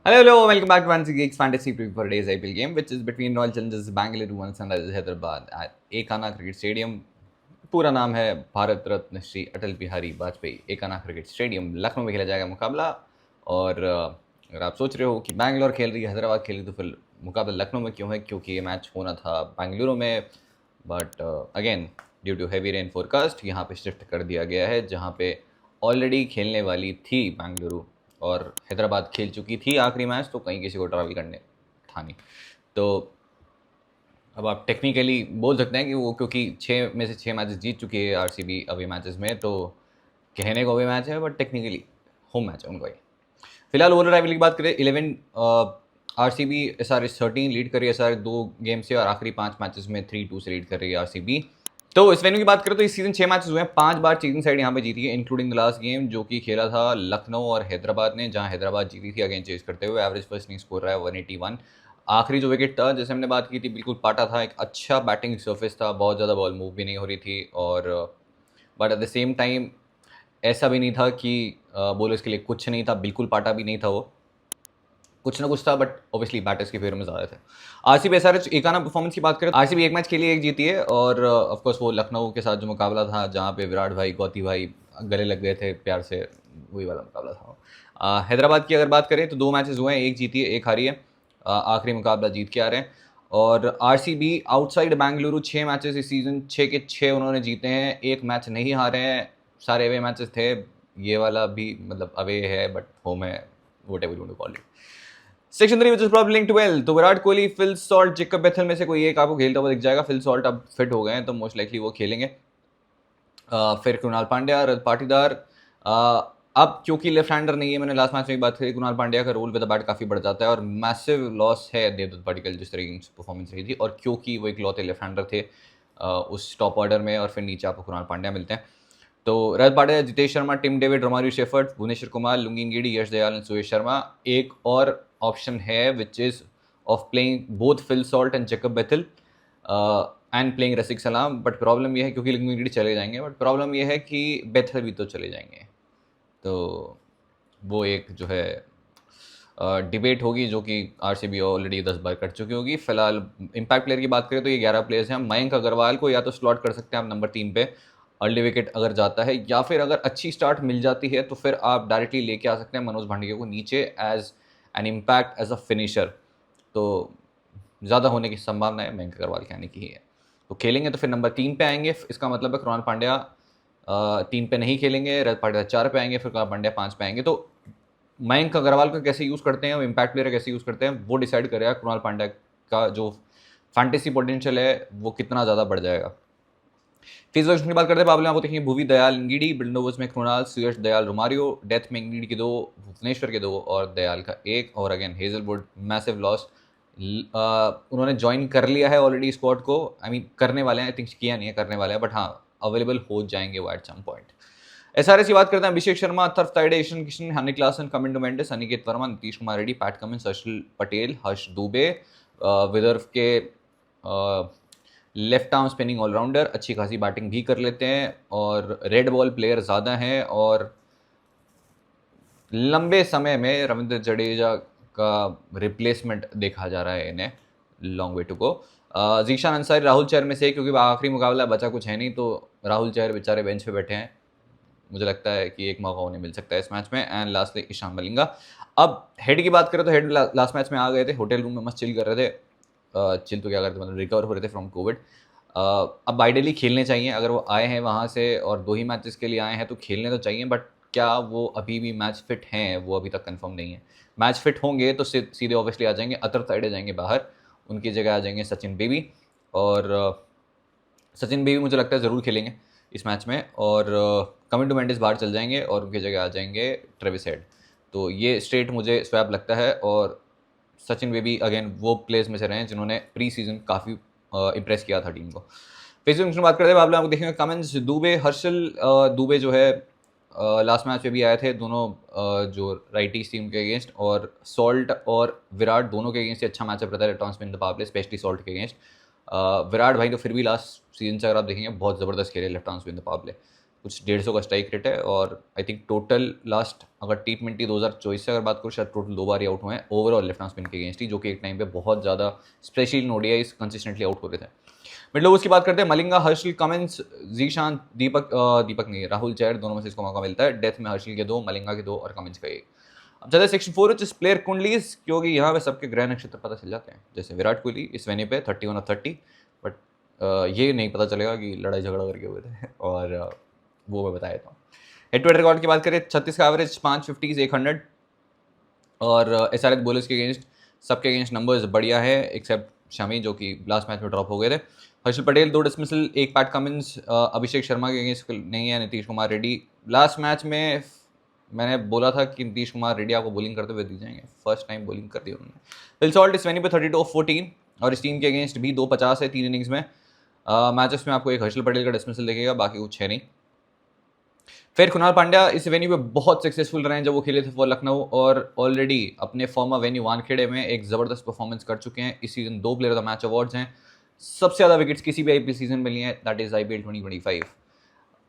Hello, welcome back to Fantasy Geeks Fantasy Preview for today's IPL game, which is between Royal Challengers Bangalore and Sunrisers Hyderabad at Ekana Cricket Stadium. पूरा नाम है Bharat Ratna Shri Atal Bihari Vajpayee Ekana cricket stadium, Lucknow में खेला जाएगा मुकाबला। और अगर आप सोच रहे हो कि बैंगलोर खेल रही है, हैदराबाद खेल रही है, तो फिर मुकाबला लखनऊ में क्यों है? क्योंकि ये मैच होना था बेंगलुरु में, but again due to heavy rain forecast यहाँ पे शिफ्ट कर दिया गया है, जहाँ पे ऑलरेडी खेलने वाली थी बेंगलुरु और हैदराबाद खेल चुकी थी आखिरी मैच, तो कहीं किसी को ट्रैवल करने था नहीं। तो अब आप टेक्निकली बोल सकते हैं कि वो क्योंकि 6 में से 6 मैचेस जीत चुकी है आरसीबी अवे मैचेस में, तो कहने को अवे मैच है बट टेक्निकली होम मैच है उनका ही। फिलहाल ओवरऑल राइवलरी की बात करें, 11 आरसीबी एसआरएच 13 लीड कर रही है एसआरएच 2 गेम से, और आखिरी 5 मैचेस में 3-2 से लीड कर रही है आरसीबी। तो इस वेन्यू की बात करें तो इस सीजन 6 मैचेस हुए हैं, 5 बार चीजिंग साइड यहाँ पे जीती है, इंक्लूडिंग द लास्ट गेम जो कि खेला था लखनऊ और हैदराबाद ने, जहाँ हैदराबाद जीती थी अगेन चेज करते हुए। एवरेज फर्स्ट इनिंग स्कोर रहा है 181। आखिरी जो विकेट था, जैसे हमने बात की थी, बिल्कुल पाटा था, एक अच्छा बैटिंग सर्फेस था, बहुत ज़्यादा बॉल मूव भी नहीं हो रही थी, और but at the same time ऐसा भी नहीं था कि बॉलर्स के लिए कुछ नहीं था, बिल्कुल पाटा भी नहीं था, वो कुछ ना कुछ था, बट ऑब्वियसली बैटर्स के फेवर में ज़्यादा थे। आरसीबी एसआरएच एकाना परफॉर्मेंस की बात करें, आरसीबी एक मैच खेली, एक जीती है, और ऑफ कोर्स वो लखनऊ के साथ जो मुकाबला था, जहाँ पे विराट भाई गौती भाई गले लग गए थे प्यार से, वही वाला मुकाबला था। हैदराबाद की अगर बात करें तो 2 मैचेस हुए हैं, एक जीती है, एक हारी है, आखिरी मुकाबला जीत के आ रहे हैं। और आरसीबी आउटसाइड बेंगलुरु 6 मैचेस इस सीजन 6 के 6 उन्होंने जीते हैं, एक मैच नहीं हारे हैं, सारे अवे मैचेस थे, ये वाला भी मतलब अवे है बट होम है, whatever you want to call it. Section 3 which is probably linked to well, तो Virat Kohli, Phil Salt, Jacob Bethell में से कोई एक आपको खेलता हुआ दिख जाएगा। फिल सॉल्ट अब फिट हो गए हैं तो मोस्ट लाइकली वो खेलेंगे। फिर कृणाल पांड्या, रजत पाटीदार, अब क्योंकि लेफ्ट हैंडर नहीं है, मैंने लास्ट मैच में एक बात करी, कृणाल पांड्या का रोल विद द बैट काफ़ी बढ़ जाता है, और मैसिव लॉस है देवदत्त पडिक्कल जिस तरीके की परफॉर्मेंस रही थी, और क्योंकि वो इकलौते लेफ्ट हैंडर थे उस टॉप ऑर्डर में, और फिर नीचे आपको कृणाल पांड्या मिलते हैं। तो Rajat Patidar, Jitesh Sharma, Tim David, Romario Shepherd, Bhuvneshwar Kumar, Lungi गिडी, यश दयाल एंड सुरेश शर्मा। एक और ऑप्शन है which is of playing both Phil Salt and Jacob Bethell and playing Rasikh Salam, but problem ये है क्योंकि लुंगीन गिडी चले जाएंगे, बट प्रॉब्लम ये है कि बेथल भी तो चले जाएंगे, तो वो एक जो है डिबेट होगी, जो कि आरसीबी ऑलरेडी 10 बार कर चुकी होगी। फिलहाल इम्पैक्ट प्लेयर की बात करें तो ये 11 प्लेयर्स हैं। मयंक अग्रवाल को या तो स्लॉट कर सकते हैं आप नंबर 3 पे, अर्ली विकेट अगर जाता है, या फिर अगर अच्छी स्टार्ट मिल जाती है तो फिर आप डायरेक्टली लेके आ सकते हैं मनोज भांडिया को नीचे as an impact as a finisher, तो ज़्यादा होने की संभावना है मयंक अग्रवाल के आने की ही है। तो खेलेंगे तो फिर नंबर 3 पे आएंगे, इसका मतलब है कृणाल पांड्या 3 पे नहीं खेलेंगे, रजत पाटीदार 4 पे आएंगे, फिर कृणाल पांड्या 5 पे आएंगे। तो मयंक अग्रवाल को कैसे यूज़ करते हैं, इम्पैक्ट प्लेयर कैसे यूज़ करते हैं, वो डिसाइड करेगा कृणाल पांड्या का जो फैंटेसी पोटेंशियल है वो कितना ज़्यादा बढ़ जाएगा। फीस की बात करते हैं बाबले, आपको देखिए भुवी दयाल इंगीडी, बिल्डन ओवर्स में कृणाल, सुयश दयाल रोमारियो, डेथ में इंगीडी के 2, भुवनेश्वर के 2 और दयाल का 1, और अगेन हेजलवुड मैसिव लॉस। उन्होंने ज्वाइन कर लिया है ऑलरेडी स्क्वाड को, आई मीन करने वाले हैं, आई थिंक किया नहीं है, करने वाले हैं, बट हाँ अवेलेबल हो जाएंगे वो एट सम पॉइंट। एसआरएच की बात करते हैं, अभिषेक शर्मा, अथर्व ताइडे, ईशान किशन, हनी Klaasen, Kamindu Mendis, Aniket Verma, Nitish Kumar Reddy, Pat Cummins, Harshal Patel, Harsh Dubey, Vidarbha के लेफ्ट आर्म स्पिनिंग ऑलराउंडर, अच्छी खासी बैटिंग भी कर लेते हैं, और रेड बॉल प्लेयर ज़्यादा हैं, और लंबे समय में रविंद्र जडेजा का रिप्लेसमेंट देखा जा रहा है इन्हें, long way to go. Zeeshan Ansari, Rahul Chahar में से, क्योंकि आखिरी मुकाबला बचा कुछ है नहीं, तो राहुल चहर बेचारे बेंच पे बैठे हैं, मुझे लगता है कि एक मौका उन्हें मिल सकता है इस मैच में। And lastly Eshan Malinga. अब हेड की बात करें तो हेड लास्ट मैच में आ गए थे, होटल रूम में मस्त चिल कर रहे थे, चिल तो क्या करते मतलब रिकवर हो रहे थे फ्रॉम कोविड। अब आइडियली खेलने चाहिए, अगर वो आए हैं वहाँ से और 2 ही मैचेस के लिए आए हैं तो खेलने तो चाहिए, बट क्या वो अभी भी मैच फिट हैं, वो अभी तक कंफर्म नहीं है। मैच फिट होंगे तो सीधे ऑब्वियसली आ जाएंगे, अतर साइड आ जाएंगे बाहर, उनकी जगह आ जाएंगे सचिन बेबी, और सचिन बेबी मुझे लगता है ज़रूर खेलेंगे इस मैच में, और कमिंडो मेंडिस बाहर चल जाएंगे और उनकी जगह आ जाएंगे ट्रेविस हेड। तो ये स्ट्रेट मुझे स्वैप लगता है, और सचिन बेबी अगेन वो प्लेयर्स में से रहे हैं जिन्होंने प्री सीजन काफ़ी इम्प्रेस किया था टीम को। फेसबुक की बात करते हैं, आप देखेंगे कमेंट्स, दुबे, हर्षल दुबे जो है लास्ट मैच में भी आए थे, दोनों जो राइटीज टीम के अगेंस्ट, और सॉल्ट और विराट दोनों के अगेंस्ट अच्छा मैचअप रहता है left arm spin the power play, specially salt के अगेंस्ट। विराट भाई तो फिर भी लास्ट सीजन से अगर आप देखेंगे बहुत ज़बरदस्त खेले left arm spin the power play, कुछ 150 का स्ट्राइक रेट है, और आई थिंक टोटल लास्ट अगर T20 2024 से अगर बात करूँ, शायद टोटल 2 बार ही आउट हुए हैं ओवरऑल लेफ्ट आर्म स्पिन के अगेंस्ट ही, जो कि एक टाइम पे बहुत ज़्यादा specially in ODIs consistently out हो रहे थे। मिड ओवर्स की बात करते हैं, मलिंगा, हर्षल, कमिंस, जीशान, दीपक नहीं, राहुल चहर, दोनों में से इसको मौका मिलता है। डेथ में हर्षल के 2, मलिंगा के 2 और कमिंस का 1। अब चलते सेक्शन 4 विच इज प्लेयर कुंडलीज, क्योंकि यहाँ पे सबके ग्रह नक्षत्र पता चल जाते हैं। जैसे विराट कोहली इस वेन्यू पे 31 और 30, बट ये नहीं पता चलेगा कि लड़ाई झगड़ा करके हुए थे और वो मैं बता देता हूँ। हेड टू हेड रिकॉर्ड की बात करें, 36 का एवरेज, 5 50s 100, और SRH बॉलर्स के अगेंस्ट सबके अगेंस्ट नंबर्स बढ़िया है एक्सेप्ट शमी जो कि लास्ट मैच में ड्रॉप हो गए थे। Harshal Patel 2 dismissal, 1 Pat Cummins, Abhishek Sharma के अगेंस्ट नहीं है। नीतीश कुमार रेड्डी लास्ट मैच में मैंने बोला था कि नीतीश कुमार रेड्डी आपको बॉलिंग करते हुए दिख जाएंगे, फर्स्ट टाइम बॉलिंग कर दी उन्होंने। फिल सॉल्ट इस वेन्यू पे 32 ऑफ 14, और इस टीम के अगेंस्ट भी 250 है 3 इनिंग्स में। मैचेस में आपको एक हर्षल पटेल का डिसमिसल दिखेगा, बाकी कुछ है नहीं। फिर कुणाल पांड्या इस वेन्यू पे बहुत सक्सेसफुल रहे हैं जब वो खेले थे फॉर लखनऊ, और ऑलरेडी अपने फॉर्मर वेन्यू वानखेड़े में एक ज़बरदस्त परफॉर्मेंस कर चुके हैं। इस season 2 player of the match awards हैं, सबसे ज़्यादा विकेट्स किसी भी IPL सीजन में लिए हैं, दैट इज़ IPL 2025,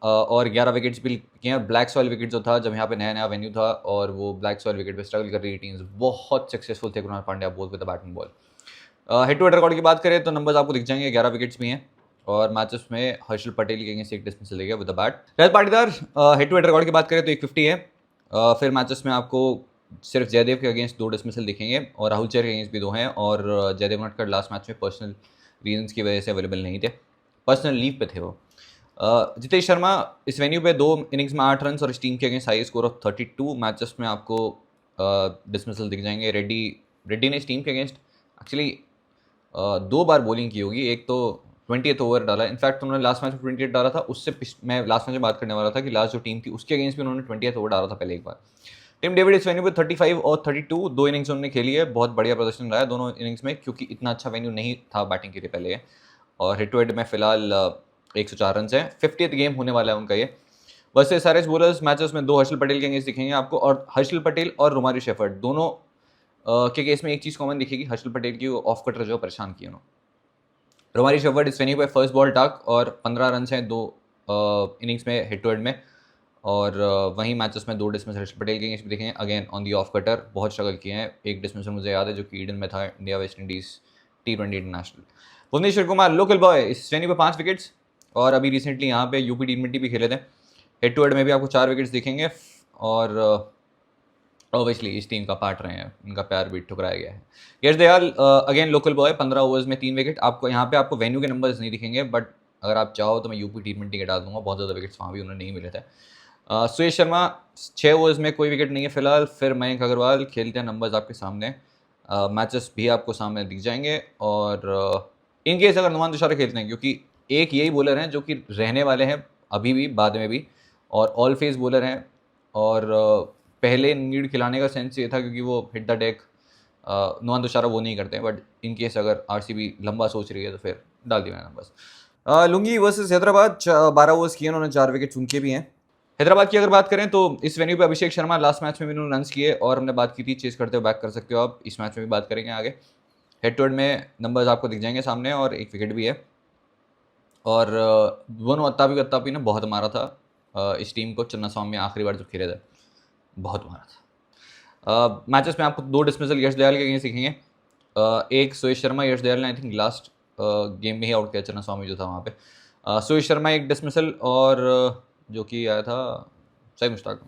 और 11 विकेट्स भी किए हैं। ब्लैक सॉइल विकेट जो था, जब यहाँ पे नया नया वेन्यू था और वो ब्लैक सॉइल विकेट पे स्ट्रगल कर रही टीम्स, बहुत सक्सेसफुल थे Krunal Pandya bowl with the batting ball. Head to head record की बात करें तो नंबर्स आपको दिख जाएंगे, 11 विकेट्स भी हैं, और मैचेस में हर्षल पटेल के अगेंस्ट 1 डिसमिसल लेगा with the bat. Rajat Patidar head to head record की बात करें तो 150 है। फिर मैचेस में आपको सिर्फ जयदेव के अगेंस्ट 2 डिसमिसल दिखेंगे, और राहुल चहर के अगेंस्ट भी 2 हैं, और जयदेव उनटकट लास्ट मैच में पर्सनल रीजंस की वजह से अवेलेबल नहीं थे, पर्सनल लीव पे थे वो। जितेश शर्मा इस वेन्यू पे 2 इनिंग्स में 8 रन, और इस टीम के against high score of 32। Matches में आपको डिसमिसल दिख जाएंगे। रेड्डी ने इस टीम के अगेंस्ट एक्चुअली 2 बार बॉलिंग की होगी, एक तो 20th ओवर डाला, इनफैक्ट उन्होंने लास्ट मैच में 28 डाला था। उससे मैं लास्ट मैच में बात करने वाला था कि लास्ट जो टीम थी उसके अगेंस्ट भी उन्होंने 20th ओवर डाला था पहले एक बार। टिम डेविड इस वेन्यू पे 35 और 32, 2 इनिंग्स उन्होंने खेली है, बहुत बढ़िया प्रदर्शन रहा है दोनों इनिंग्स में, क्योंकि इतना अच्छा वेन्यू नहीं था बैटिंग के लिए पहले। और हेड टू हेड में फिलहाल 104 रन है, 50th गेम होने वाला है उनका ये। वैसे SRH बॉलर्स मैचेस में 2 हर्षल पटेल के अगेंस्ट दिखेंगे आपको, और हर्षल पटेल और रोमारियो शेफर्ड दोनों के केस में एक चीज़ कॉमन दिखेगी, हर्षल पटेल की ऑफ कटर जो परेशान किए उन्होंने। रोमारियो शेफर्ड इस वेन्यू पे फर्स्ट बॉल टक, और 15 रन हैं 2 इनिंग्स में हेड टू हेड में, और वहीं मैचेस में 2 डिसमिसल हर्षल पटेल के अगेंस्ट भी दिखेंगे, again on the off cutter बहुत स्ट्रगल किए हैं। एक डिसमिसल मुझे याद है जो कि ईडन में था, India West Indies T20 international. Bhuvneshwar Kumar local boy इस वेन्यू पे 5 विकेट्स, और अभी रिसेंटली यहाँ पे UP T20 भी खेले थे। हेड टू हेड में भी आपको 4 विकेट्स दिखेंगे, और ऑब्वियसली इस टीम का पार्ट रहे हैं, उनका प्यार भी ठुकराया गया है। Yash Dayal again local boy, 15 overs में 3 विकेट। आपको यहाँ पे आपको वेन्यू के नंबर्स नहीं दिखेंगे, बट अगर आप चाहो तो मैं UP T20 के डाल दूंगा, बहुत ज़्यादा विकेट्स वहाँ भी उन्हें नहीं मिले थे। सुयश शर्मा 6 ओवर्स में कोई विकेट नहीं है फिलहाल। फिर मयंक अग्रवाल खेलते हैं, नंबर्स आपके सामने, मैचेस भी आपको सामने दिख जाएंगे, और इन केस अगर नुमान तुषारा खेलते हैं, क्योंकि एक यही बॉलर हैं जो कि रहने वाले हैं अभी भी बाद में भी, और ऑल फेस बॉलर हैं, और पहले नीड खिलाने का सेंस ये था क्योंकि वो hit the deck, Nuwan Thushara वो नहीं करते हैं, बट इन केस अगर RCB लंबा सोच रही है तो फिर डाल दिया मैंने numbers. Lungi versus Hyderabad 12 overs किए उन्होंने, 4 विकेट उनके भी हैं। हैदराबाद की अगर बात करें तो इस वेन्यू पे अभिषेक शर्मा लास्ट मैच में भी उन्होंने रन्स किए, और हमने बात की थी चेस करते हुए बैक कर सकते हो आप, इस मैच में भी बात करेंगे आगे। हेड टू हेड में नंबर्स आपको दिख जाएंगे सामने, और 1 विकेट भी है, और दोनों अत्तापी ने बहुत मारा था इस टीम को, चिन्नास्वामी में आखिरी बार जब खेले थे बहुत मारा था। मैचेस में आपको 2 डिसमिसल यश दयाल के अगेंस्ट दिखेंगे, एक सुयश शर्मा, यश दयाल ने आई थिंक लास्ट गेम में ही आउट किया चिन्नास्वामी जो था वहाँ पे। सुयश शर्मा 1 डिसमिसल, और जो कि आया था सही मुश्ताक।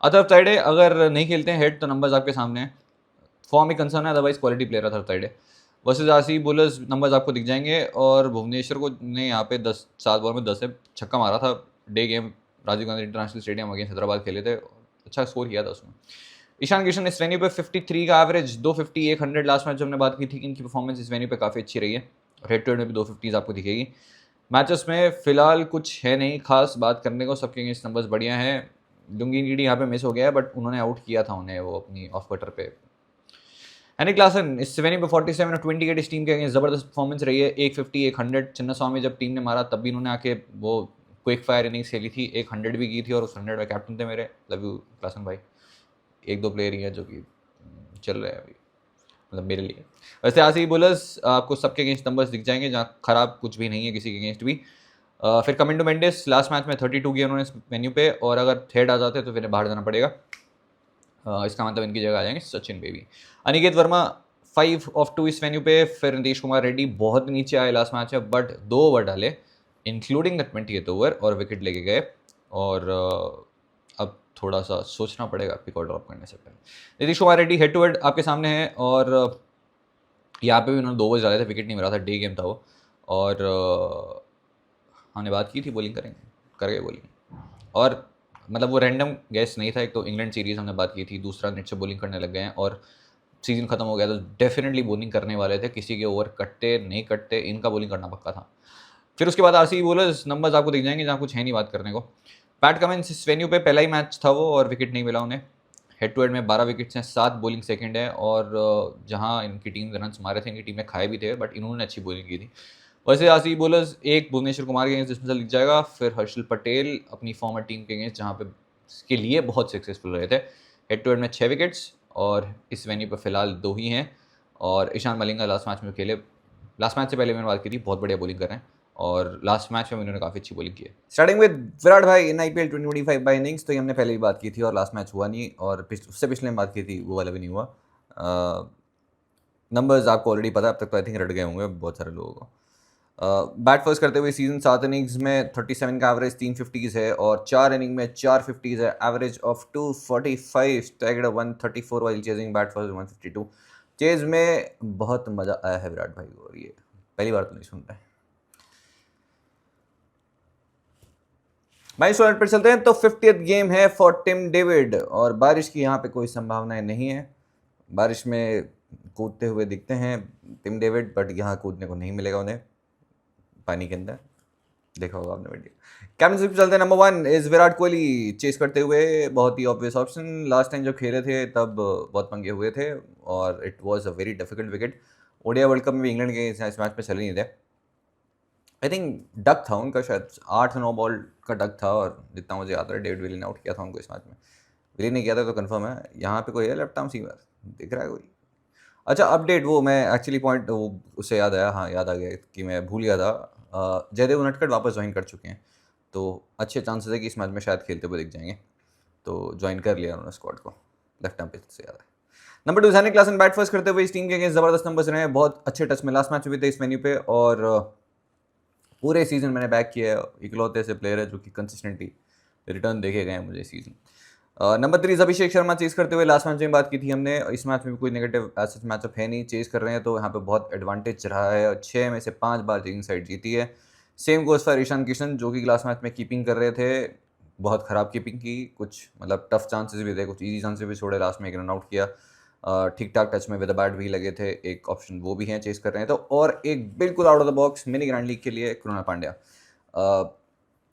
अतरफ ताइडे अगर नहीं खेलते हैं हेड तो नंबर्स आपके सामने हैं, फॉर्म ही कंसर्न है, अदरवाइज क्वालिटी प्लेयर है Atharva Taide. Versus RCB bowlers numbers आपको दिख जाएंगे, और भुवनेश्वर को ने यहाँ पे 7 बॉल में 10 से छक्का मारा था, day game Rajiv Gandhi international stadium against Hyderabad खेले थे, अच्छा स्कोर किया था उसमें। ईशान किशन इस वेन्यू पे 53 का एवरेज, 250 100 लास्ट मैच जो हमने बात की थी कि इनकी परफॉर्मेंस इस वेन्यू पे काफ़ी अच्छी रही है, और हेड टू हेड में भी 250s आपको दिखेगी। मैचेस में फिलहाल कुछ है नहीं खास बात करने को, सबके अगेंस्ट नंबर्स बढ़िया हैं। डुंगी नीडी यहाँ पे मिस हो गया है, बट उन्होंने आउट किया था उन्हें वो अपनी ऑफ कटर पे। हैनिक क्लासन इस वेन्यू पे 47 और 28 इस टीम के अगेंस्ट ज़बरदस्त परफॉर्मेंस रही है, 150 100। चिन्नास्वामी जब टीम ने मारा तब भी उन्होंने आके वो क्विक फायर इनिंग्स खेली थी, 100 भी की थी, और उस 100 में कैप्टन थे मेरे, लव यू क्लासन भाई। 1-2 प्लेयर ही हैं जो कि चल रहे हैं अभी, मतलब मेरे लिए। वैसे RCB बॉलर्स आपको सबके अगेंस्ट नंबर्स दिख जाएंगे, जहाँ खराब कुछ भी नहीं है किसी के अगेंस्ट भी। फिर कमिंडो मेंडिस लास्ट मैच में 32 किए उन्होंने इस वेन्यू पे, और अगर थर्ड आ जाते तो फिर बाहर जाना पड़ेगा। इसका मतलब इनकी जगह आ जाएंगे सचिन बेबी। अनिकेत वर्मा 5 ऑफ 2 इस वेन्यू पे। फिर नीतीश कुमार रेड्डी बहुत नीचे आए लास्ट मैच में, बट 2 ओवर डाले इंक्लूडिंग द 20th ओवर और विकेट लेके गए। और अब थोड़ा सा सोचना पड़ेगा पिक और ड्रॉप करने से पहले। Nitish Kumar Reddy head to head आपके सामने है, और यहाँ पे भी उन्होंने 2 ओवर डाले थे, विकेट नहीं मिला था, डे गेम था वो। और हमने बात की थी बॉलिंग करेंगे, कर गए बॉलिंग। और मतलब वो रैंडम गैस नहीं था, एक तो इंग्लैंड सीरीज़ हमने बात की थी, दूसरा नेट से बॉलिंग करने लग गए हैं और सीज़न ख़त्म हो गया तो डेफिनेटली बॉलिंग करने वाले थे। किसी के ओवर कटते नहीं कटते, इनका बॉलिंग करना पक्का था। फिर उसके बाद आरसीबी बॉलर्स नंबर्स आपको दिख जाएंगे जहाँ कुछ है नहीं बात करने को। पैट कमिंस इस वेन्यू पे पहला ही मैच था वो, और विकेट नहीं मिला उन्हें। हेड टू हेड में 12 विकेट्स हैं, 7 बॉलिंग सेकंड है, और जहाँ इनकी टीम ने रन्स मारे थे, इनकी टीम में खाए भी थे, बट इन्होंने अच्छी बॉलिंग की थी। वैसे आरसीबी बॉलर्स एक भुवनेश्वर कुमार के अगेंस्ट डिस्मिसल लिख जाएगा, फिर हर्षल पटेल अपनी फॉर्मर टीम के अगेंस्ट जहाँ पे के लिए बहुत सक्सेसफुल रहे थे। हेड टू हेड में 6 विकेट्स, और इस वेन्यू पर फिलहाल 2 ही हैं। और ईशान मलिंगा लास्ट मैच में खेले, लास्ट मैच से पहले मैंने बात की थी, बहुत बढ़िया बॉलिंग कर रहे हैं, और लास्ट मैच में उन्होंने काफ़ी अच्छी बॉलिंग की है। स्टार्टिंग विद विराट भाई इन आईपीएल 2025 बाय इनिंग्स, तो ये हमने पहले भी बात की थी और लास्ट मैच हुआ नहीं, और उससे पिछले में बात की थी वो वाला भी नहीं हुआ। नंबर्स आपको ऑलरेडी पता है, अब तक तो आई थिंक रट गए होंगे बहुत सारे लोगों को। बैट फर्स्ट करते हुए सीजन 7 इनिंग्स में 37 का एवरेज, 3 50s है, और 4 इनिंग में 4 50s है, average of 245, tagged 134 while chasing bat first 152। Chase में बहुत मज़ा आया है विराट भाई को, और ये पहली बार तो नहीं सुन रहे। भाई 16 पर चलते हैं, तो 50th गेम है फॉर टिम डेविड, और बारिश की यहाँ पे कोई संभावनाएं नहीं है। बारिश में कूदते हुए दिखते हैं टिम डेविड, बट यहाँ कूदने को नहीं मिलेगा उन्हें पानी के अंदर, देखा होगा आपने वीडियो। कैप्टनशिप पे चलते हैं, number 1 is Virat Kohli, chase करते हुए, बहुत ही ऑब्वियस ऑप्शन। लास्ट टाइम जब खेले थे तब बहुत पंगे हुए थे, और it was a very difficult wicket. ODI World Cup में भी इंग्लैंड के इस मैच में चले नहीं थे। आई थिंक डक था उनका, शायद 8-9 बॉल का डक था, और जितना मुझे याद है डेविड विली ने आउट किया था उनको इस मैच में। विली ने किया था तो कंफर्म है। यहाँ पे कोई है लेफ्ट आर्म सीमर, दिख रहा है कोई? अच्छा, अपडेट, वो मैं एक्चुअली पॉइंट वो उससे याद आया, हाँ याद आ गया कि मैं भूल गया था। जयदेव उनटकट वापस ज्वाइन कर चुके हैं, तो अच्छे चांसेस है कि इस मैच में शायद खेलते हुए दिख जाएंगे, तो ज्वाइन कर लिया उन्होंने स्क्वाड को, लेफ्ट आर्म पे से याद है। नंबर 2 ज़ैनिक क्लासन बैट फर्स्ट करते हुए इस टीम के अगेंस्ट ज़बरदस्त नंबर्स रहे हैं, बहुत अच्छे टच में लास्ट मैच भी थे इस मेन्यू पे, और पूरे सीजन मैंने बैक किया है। इकलौते ऐसे प्लेयर है जो कि कंसिस्टेंटली रिटर्न देखे गए हैं मुझे season. Number 3 Abhishek Sharma, chess करते हुए लास्ट मैच में बात की थी हमने, इस मैच में भी कोई नेगेटिव एसेस मैचअप है नहीं, चेस कर रहे हैं तो यहाँ पे बहुत एडवांटेज रहा है। 6 में से 5 बार चेजिंग साइड जीती है। Same goes for Ishan Kishan, जो कि लास्ट मैच में कीपिंग कर रहे थे, बहुत ख़राब कीपिंग की, कुछ मतलब टफ चांसेस भी थे, कुछ ईजी चांसेस भी छोड़े, लास्ट में एक रन आउट किया। ठीक ठाक टच में विद द बैट भी लगे थे, एक ऑप्शन वो भी हैं, चेस कर रहे हैं तो। और एक बिल्कुल out of the box mini grand league के लिए कृणाल पांड्या,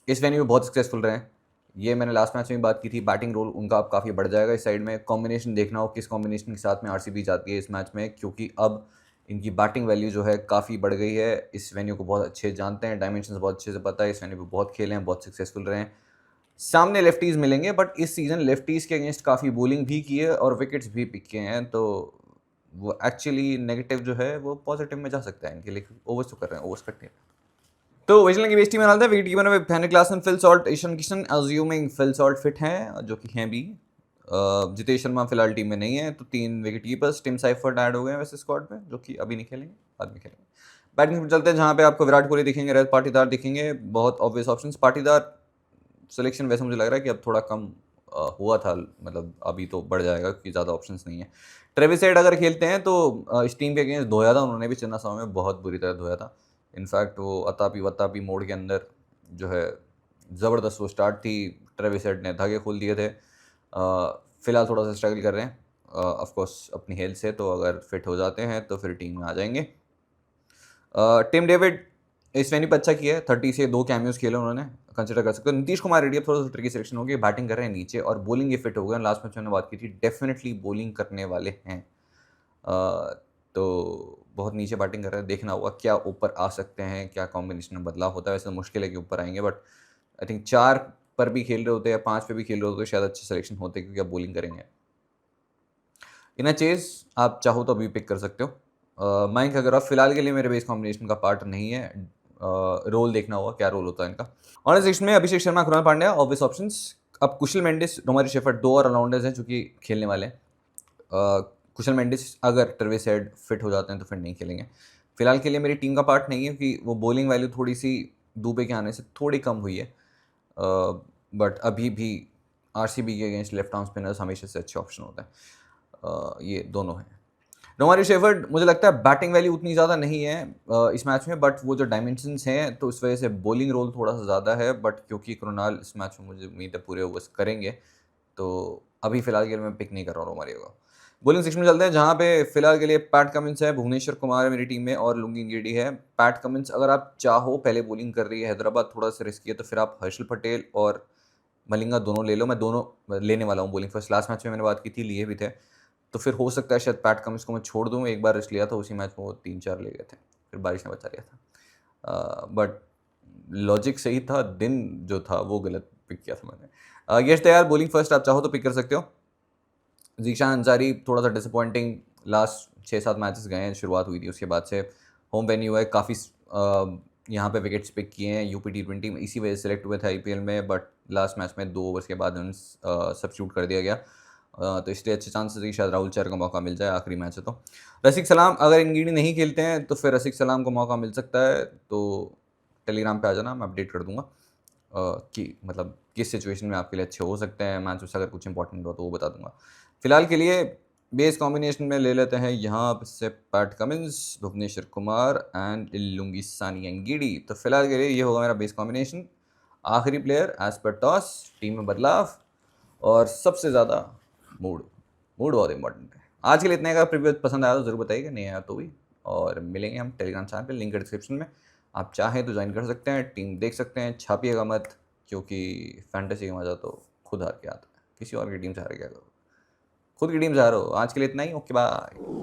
इस वेन्यू में बहुत सक्सेसफुल रहे हैं। ये मैंने लास्ट मैच में भी बात की थी, बैटिंग रोल उनका अब काफ़ी बढ़ जाएगा इस साइड में। कॉम्बिनेशन देखना हो किस कॉम्बिनेशन के साथ में आरसीबी जाती है इस मैच में, क्योंकि अब इनकी बैटिंग वैल्यू जो है काफ़ी बढ़ गई है। इस वेन्यू को बहुत अच्छे जानते हैं, डायमेंशंस बहुत अच्छे से पता है, इस वेन्यू पे बहुत खेले हैं, बहुत सक्सेसफुल रहे हैं। सामने लेफ्टीज़ मिलेंगे, बट इस सीज़न लेफ्टीज़ के अगेंस्ट काफ़ी बॉलिंग भी की है और विकेट्स भी पिक किए हैं, तो वो एक्चुअली नेगेटिव जो है वो पॉजिटिव में जा सकता है इनके लिए, ओवर्स तो कर रहे हैं, ओवर्स कट नहीं। तो विजिलेंस की बेस्ट टीम में डालता है, विकेट कीपर में फैनिक Klaasen, Phil Salt, Ishan Kishan, assuming Phil Salt fit हैं, जो कि हैं भी। जितेश शर्मा फिलहाल टीम में नहीं है, तो 3 wicket keepers, Tim Seifert add हो गए हैं वैसे स्क्वाड में, जो कि अभी नहीं खेलेंगे, बाद में खेलेंगे। बैटिंग पे चलते हैं, जहाँ पे आपको विराट कोहली दिखेंगे, रजत पाटीदार दिखेंगे, बहुत ऑब्वियस ऑप्शंस। पाटीदार सिलेक्शन वैसे मुझे लग रहा है कि अब थोड़ा कम हुआ था, मतलब अभी तो बढ़ जाएगा क्योंकि ज़्यादा ऑप्शंस नहीं है। ट्रेविस हेड अगर खेलते हैं तो इस टीम के अगेंस्ट धोया था उन्होंने भी, चेन्नई समय में बहुत बुरी तरह धोया था। इनफैक्ट वो अतापी वतापी मोड के अंदर जो है ज़बरदस्त वो स्टार्ट थी, ट्रेविस हेड ने धागे खोल दिए थे। फ़िलहाल थोड़ा सा स्ट्रगल कर रहे हैं ऑफ कोर्स अपनी हेल्थ से, तो अगर फिट हो जाते हैं तो फिर टीम में आ जाएंगे। टिम डेविड इस वेन्यू पर अच्छा किया है, 30 से 2 कैमियोज खेले उन्होंने, कंसिडर कर सकते हो। नीतीश कुमार रेड्डी थोड़ा सा ट्रिकी सिलेक्शन होगी, बैटिंग कर रहे हैं नीचे और बॉलिंग ये फिट हो गए, लास्ट मैच मैंने बात की थी, डेफिनेटली बॉलिंग करने वाले हैं। तो बहुत नीचे बैटिंग कर रहे हैं, देखना होगा क्या ऊपर आ सकते हैं, क्या कॉम्बिनेशन में बदलाव होता है। वैसे मुश्किल है कि ऊपर आएंगे, बट आई थिंक 4 पर भी खेल रहे होते या 5 पे भी खेल रहे होते शायद अच्छे सिलेक्शन होते, क्योंकि आप बॉलिंग करेंगे। इन चेज आप चाहो तो अभी पिक कर सकते हो। मयंक अग्रवाल फिलहाल के लिए मेरे बेस कॉम्बिनेशन का पार्ट नहीं है, रोल देखना होगा, क्या रोल होता है इनका। और सिक्स में अभिषेक शर्मा, कृणाल पांड्या ऑब्वियस ऑप्शंस। अब कुशल मेंडिस, रोमारी शेफर्ड, दो और ऑलराउंडर्स हैं जो कि खेलने वाले हैं। कुशल मेंडिस अगर ट्रेविस हेड फिट हो जाते हैं तो फिर नहीं खेलेंगे। फिलहाल के लिए मेरी टीम का पार्ट नहीं है क्योंकि वो बॉलिंग वैल्यू थोड़ी सी दुबे के आने से थोड़ी कम हुई है, बट अभी भी आरसीबी के अगेंस्ट लेफ्ट आर्म स्पिनर्स हमेशा से अच्छे ऑप्शन होते हैं। ये दोनों हैं। रोमारी शेफर्ड मुझे लगता है बैटिंग वैल्यू उतनी ज़्यादा नहीं है इस मैच में, बट वो जो डायमेंशंस हैं तो इस वजह से बॉलिंग रोल थोड़ा सा ज़्यादा है, बट क्योंकि कृणाल इस मैच में मुझे उम्मीद है पूरे ओवर्स करेंगे, तो अभी फिलहाल के लिए मैं पिक नहीं कर रहा हूँ रोमारियो को। बॉलिंग सेक्शन में चलते हैं जहाँ पे फिलहाल के लिए पैट कमिंस है, भुवनेश्वर कुमार है मेरी टीम में और लुंगी गिडी है। पैट कमिंस अगर आप चाहो, पहले बॉलिंग कर रही है हैदराबाद, थोड़ा सा रिस्की है, तो फिर आप हर्षल पटेल और मलिंगा दोनों ले लो। मैं दोनों लेने वाला हूँ बॉलिंग फर्स्ट। लास्ट मैच में मैंने बात की थी, लिए भी थे, तो फिर हो सकता है शायद पैट कमिंस को मैं छोड़ दूँ। एक बार रिस्क लिया था उसी मैच में, वो 3-4 ले गए थे, फिर बारिश ने बचा लिया था, बट लॉजिक सही था, दिन जो था वो गलत पिक किया था मैंने। यश दयाल बॉलिंग फर्स्ट, आप चाहो तो पिक कर सकते हो। जीशान अंसारी थोड़ा सा डिसअपॉइंटिंग, लास्ट 6-7 मैचेस गए हैं, शुरुआत हुई थी उसके बाद से, होम वेन्यू है, काफ़ी यहाँ पे विकेट्स पिक किए हैं, यूपी T20 में इसी वजह से सेलेक्ट हुए थे आईपीएल में, बट लास्ट मैच में 2 ओवर्स के बाद उन्हें सब्स्टिट्यूट कर दिया गया, तो इसलिए अच्छे चांसेस है कि शायद राहुल चहर को मौका मिल जाए, आखिरी मैच है तो। रसिक सलाम अगर इंगीडी नहीं खेलते हैं तो फिर रसिक सलाम को मौका मिल सकता है, तो टेलीग्राम पे आ जाना, मैं अपडेट कर दूंगा कि मतलब किस सिचुएशन में आपके लिए अच्छे हो सकते हैं मैच से, अगर कुछ इंपॉर्टेंट हो तो वो बता दूंगा। फिलहाल के लिए बेस कॉम्बिनेशन में ले लेते हैं यहाँ से Pat Cummins, Bhuvneshwar Kumar and Lungi Ngidi. तो फिलहाल के लिए ये होगा मेरा बेस कॉम्बिनेशन। आखिरी player as per toss, team में बदलाव और सबसे ज़्यादा मूड बहुत इंपॉर्टेंट है। आज के लिए इतने का प्रीव्यू पसंद आया तो ज़रूर बताइएगा, नहीं आया तो भी। और मिलेंगे हम टेलीग्राम चैनल पे, लिंक डिस्क्रिप्शन में, आप चाहें तो ज्वाइन कर सकते हैं, टीम देख सकते हैं। छापिएगा मत, क्योंकि फैंटेसी का मज़ा तो खुद हार के आता है, किसी और की टीम से हार के क्या करो, खुद की टीम से हारो। आज के लिए इतना ही, ओके बाय।